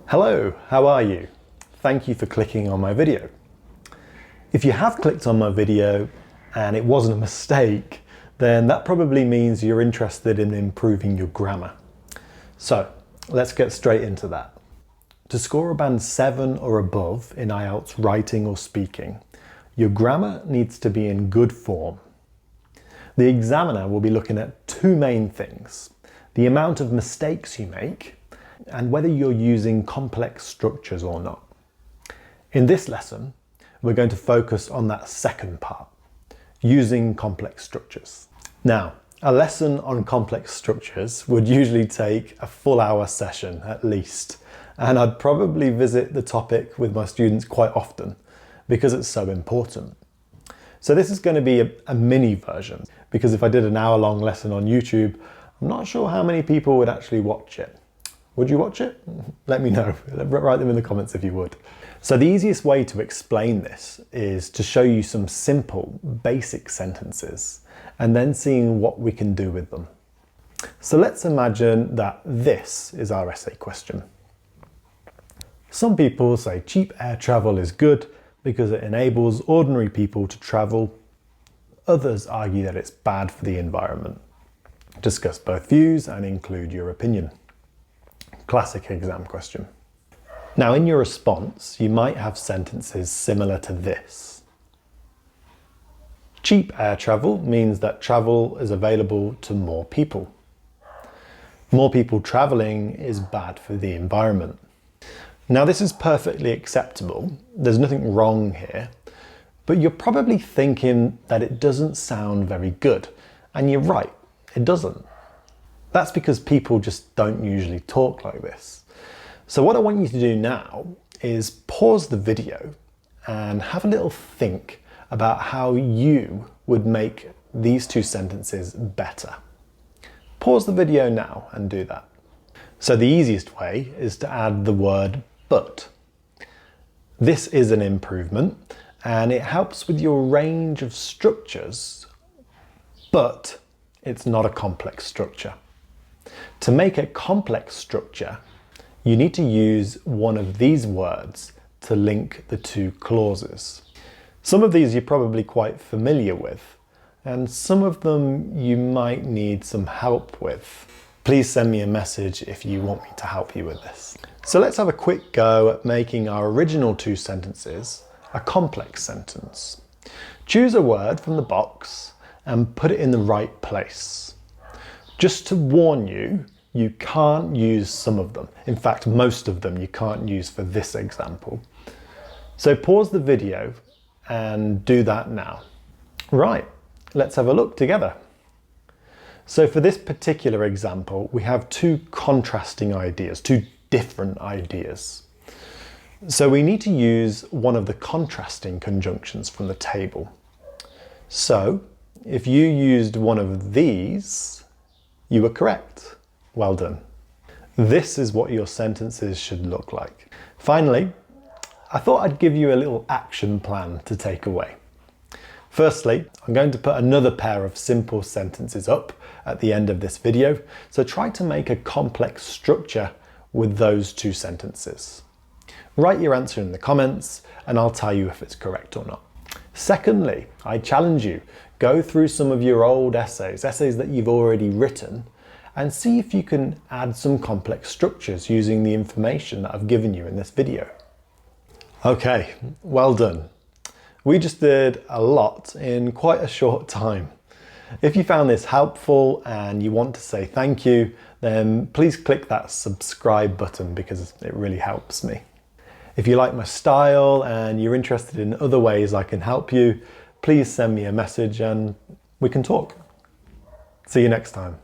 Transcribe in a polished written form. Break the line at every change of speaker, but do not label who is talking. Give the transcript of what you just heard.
Hello, how are you? Thank you for clicking on my video. If you have clicked on my video and it wasn't a mistake, then that probably means you're interested in improving your grammar. So let's get straight into that. To score a band 7 or above in IELTS writing or speaking, your grammar needs to be in good form. The examiner will be looking at two main things: the amount of mistakes you make and whether you're using complex structures or not. In this lesson, we're going to focus on that second part, using complex structures. Now, a lesson on complex structures would usually take a full hour session at least, and I'd probably visit the topic with my students quite often because it's so important. So this is going to be a mini version, because if I did an hour-long lesson on YouTube, I'm not sure how many people would actually watch it. Would you watch it? Let me know. Write them in the comments if you would. So the easiest way to explain this is to show you some simple, basic sentences and then seeing what we can do with them. So let's imagine that this is our essay question. Some people say cheap air travel is good because it enables ordinary people to travel. Others argue that it's bad for the environment. Discuss both views and include your opinion. Classic exam question. Now, in your response, you might have sentences similar to this. Cheap air travel means that travel is available to more people. More people traveling is bad for the environment. Now, this is perfectly acceptable. There's nothing wrong here, but you're probably thinking that it doesn't sound very good. And you're right, it doesn't. That's because people just don't usually talk like this. So what I want you to do now is pause the video and have a little think about how you would make these two sentences better. Pause the video now and do that. So the easiest way is to add the word but. This is an improvement and it helps with your range of structures, but it's not a complex structure. To make a complex structure, you need to use one of these words to link the two clauses. Some of these you're probably quite familiar with, and some of them you might need some help with. Please send me a message if you want me to help you with this. So let's have a quick go at making our original two sentences a complex sentence. Choose a word from the box and put it in the right place. Just to warn you, you can't use some of them. In fact, most of them you can't use for this example. So pause the video and do that now. Right, let's have a look together. So for this particular example, we have two contrasting ideas, two different ideas. So we need to use one of the contrasting conjunctions from the table. So if you used one of these, you were correct. Well done. This is what your sentences should look like. Finally, I thought I'd give you a little action plan to take away. Firstly, I'm going to put another pair of simple sentences up at the end of this video, so try to make a complex structure with those two sentences. Write your answer in the comments and I'll tell you if it's correct or not. Secondly, I challenge you, go through some of your old essays that you've already written, and see if you can add some complex structures using the information that I've given you in this video. Okay, well done. We just did a lot in quite a short time. If you found this helpful and you want to say thank you, then please click that subscribe button because it really helps me. If you like my style and you're interested in other ways I can help you, please send me a message and we can talk. See you next time.